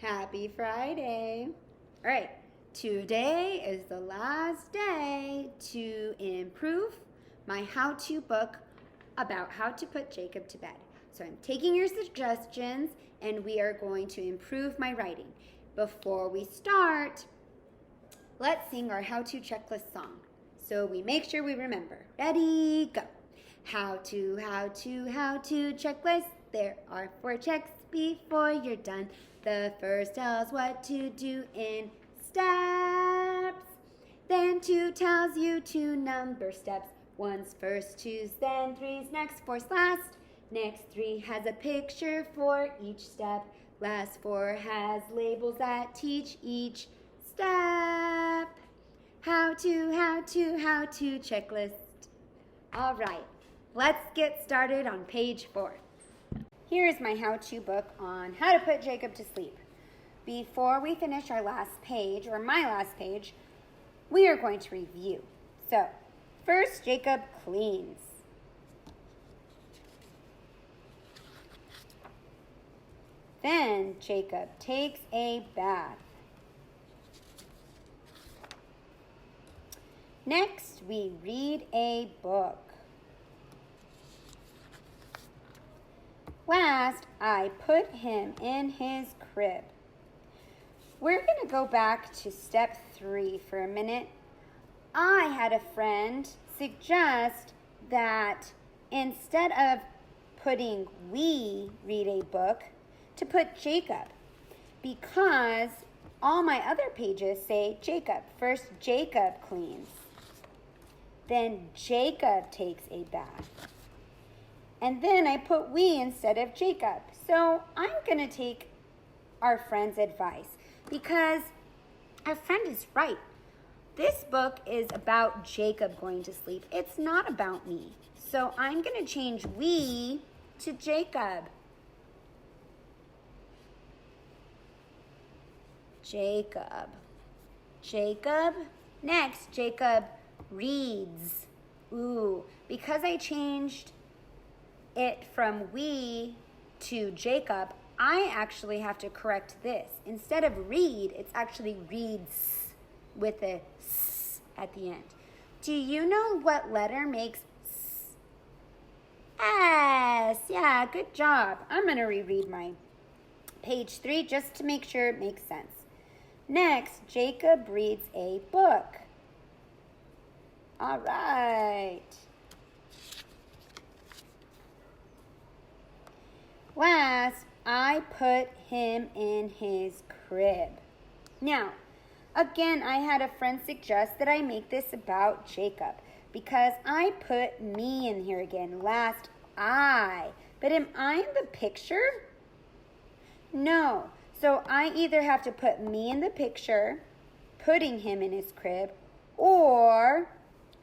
Happy Friday. All right, today is the last day to improve my how-to book about how to put Jacob to bed. So I'm taking your suggestions and we are going to improve my writing. Before we start, let's sing our how-to checklist song so we make sure we remember. Ready, go. How-to checklist. There are 4 checks before you're done. The first tells what to do in steps. Then 2 tells you to number steps. 1's first, 2's then, 3's next, 4's last. Next 3 has a picture for each step. Last 4 has labels that teach each step. How-to checklist. All right, let's get started on page 4. Here's my how-to book on how to put Jacob to sleep. Before we finish our last page, or my last page, we are going to review. So, first, Jacob cleans. Then, Jacob takes a bath. Next, we read a book. Last, I put him in his crib. We're going to go back to step 3 for a minute. I had a friend suggest that instead of putting we read a book, to put Jacob, because all my other pages say Jacob. First, Jacob cleans. Then Jacob takes a bath. And then I put we instead of Jacob. So I'm going to take our friend's advice because our friend is right. This book is about Jacob going to sleep. It's not about me. So I'm going to change we to Jacob. Jacob. Next, Jacob reads. Ooh, because I changed it from we to Jacob, I actually have to correct this. Instead of read, it's actually reads with a s at the end. Do you know what letter makes s? S. Yeah, good job. I'm going to reread my page 3 just to make sure it makes sense. Next, Jacob reads a book. All right. Last, I put him in his crib. Now, again, I had a friend suggest that I make this about Jacob because I put me in here again. Last, I. But am I in the picture? No. So I either have to put me in the picture, putting him in his crib, or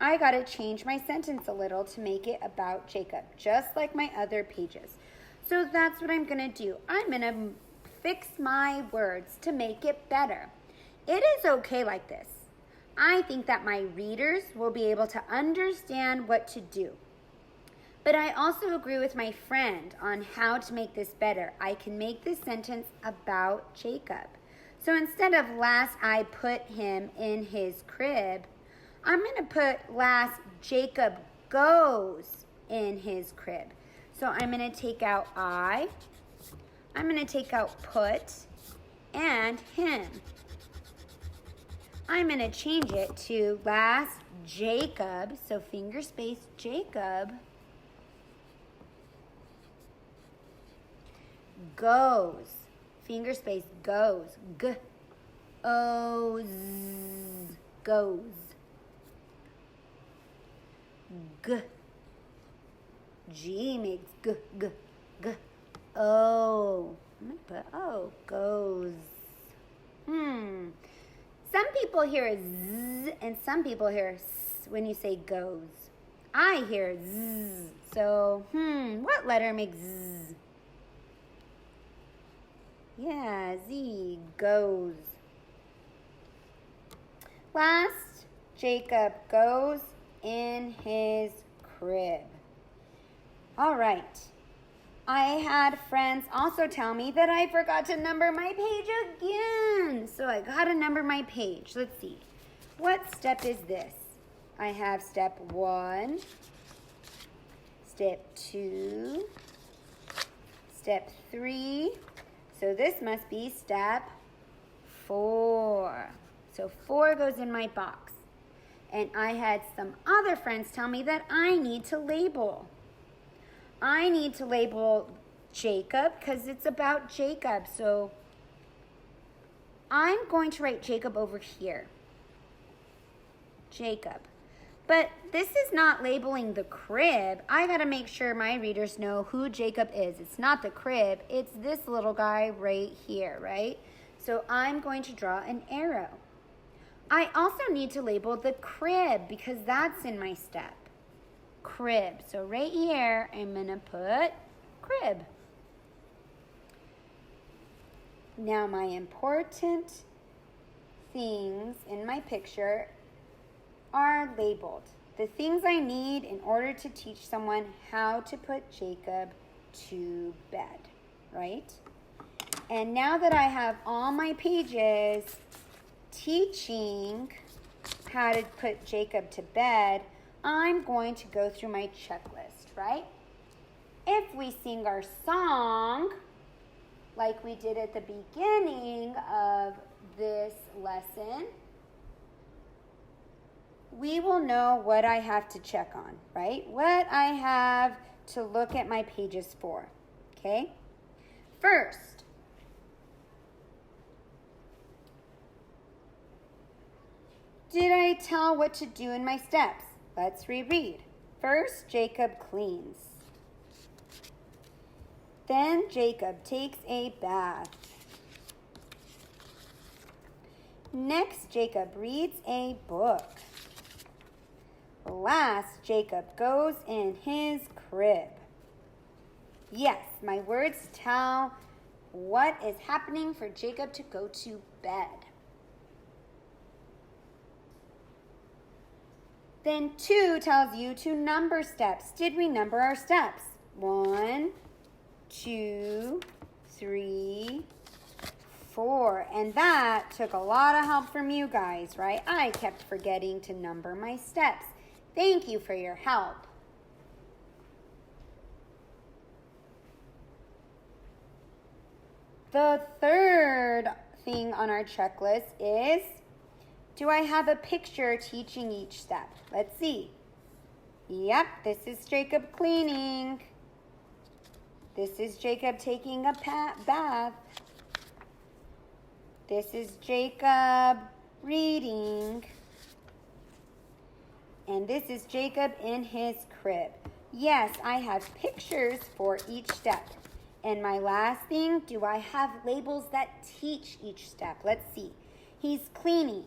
I got to change my sentence a little to make it about Jacob, just like my other pages. So that's what I'm going to do. I'm going to fix my words to make it better. It is okay like this. I think that my readers will be able to understand what to do. But I also agree with my friend on how to make this better. I can make this sentence about Jacob. So instead of last I put him in his crib, I'm going to put last Jacob goes in his crib. So I'm going to take out I'm going to take out put and him. I'm going to change it to last Jacob, so finger space Jacob, goes, finger space goes, goes, G makes g. O. I'm going to put O. Goes. Some people hear z and some people hear s when you say goes. I hear z. So, what letter makes z? Yeah, Z. Goes. Last, Jacob goes in his crib. All right. I had friends also tell me that I forgot to number my page again. So I gotta number my page. Let's see. What step is this? I have step 1, step 2, step 3. So this must be step 4. So 4 goes in my box. And I had some other friends tell me that I need to label. I need to label Jacob because it's about Jacob. So I'm going to write Jacob over here. Jacob. But this is not labeling the crib. I got to make sure my readers know who Jacob is. It's not the crib. It's this little guy right here, right? So I'm going to draw an arrow. I also need to label the crib because that's in my step. Crib. So right here, I'm going to put crib. Now my important things in my picture are labeled. The things I need in order to teach someone how to put Jacob to bed, right? And now that I have all my pages teaching how to put Jacob to bed, I'm going to go through my checklist, right? If we sing our song, like we did at the beginning of this lesson, we will know what I have to check on, right? What I have to look at my pages for, okay? First, did I tell what to do in my steps? Let's reread. First, Jacob cleans. Then Jacob takes a bath. Next, Jacob reads a book. Last, Jacob goes in his crib. Yes, my words tell what is happening for Jacob to go to bed. Then 2 tells you to number steps. Did we number our steps? 1, 2, 3, 4. And that took a lot of help from you guys, right? I kept forgetting to number my steps. Thank you for your help. The third thing on our checklist is, do I have a picture teaching each step? Let's see. Yep, this is Jacob cleaning. This is Jacob taking a bath. This is Jacob reading. And this is Jacob in his crib. Yes, I have pictures for each step. And my last thing, do I have labels that teach each step? Let's see. He's cleaning.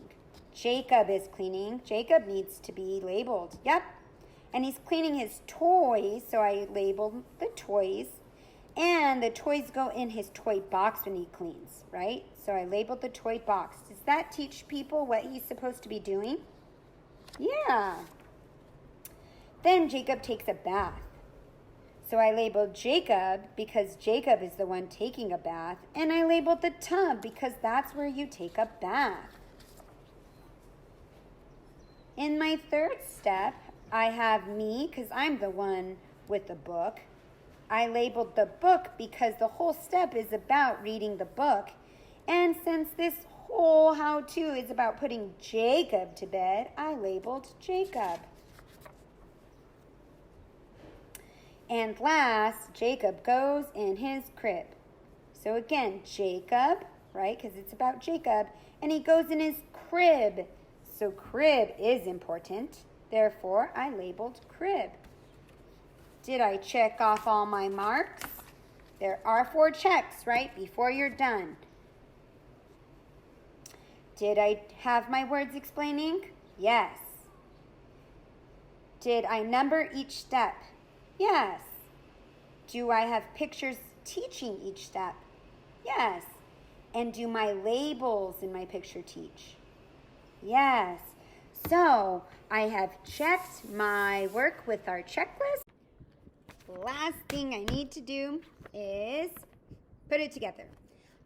Jacob is cleaning. Jacob needs to be labeled. Yep. And he's cleaning his toys, so I labeled the toys. And the toys go in his toy box when he cleans, right? So I labeled the toy box. Does that teach people what he's supposed to be doing? Yeah. Then Jacob takes a bath. So I labeled Jacob because Jacob is the one taking a bath. And I labeled the tub because that's where you take a bath. In my third step, I have me because I'm the one with the book. I labeled the book because the whole step is about reading the book. And since this whole how-to is about putting Jacob to bed, I labeled Jacob. And last, Jacob goes in his crib. So again, Jacob, right, because it's about Jacob, and he goes in his crib. So crib is important. Therefore, I labeled crib. Did I check off all my marks? There are 4 checks, right, before you're done. Did I have my words explaining? Yes. Did I number each step? Yes. Do I have pictures teaching each step? Yes. And do my labels in my picture teach? Yes. So I have checked my work with our checklist. last thing I need to do is put it together.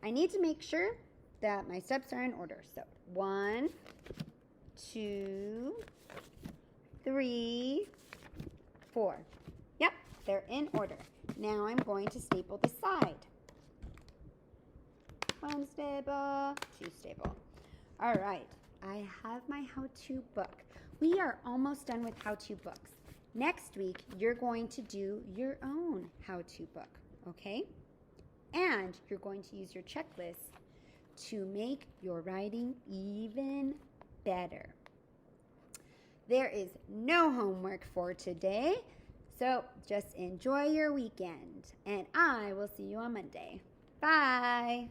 I need to make sure that my steps are in order. So 1, 2, 3, 4. Yep, they're in order. Now I'm going to staple the side. 1 staple, 2 staple. All right, I have my how-to book. We are almost done with how-to books. Next week, you're going to do your own how-to book, okay? And you're going to use your checklist to make your writing even better. There is no homework for today, so just enjoy your weekend. And I will see you on Monday. Bye.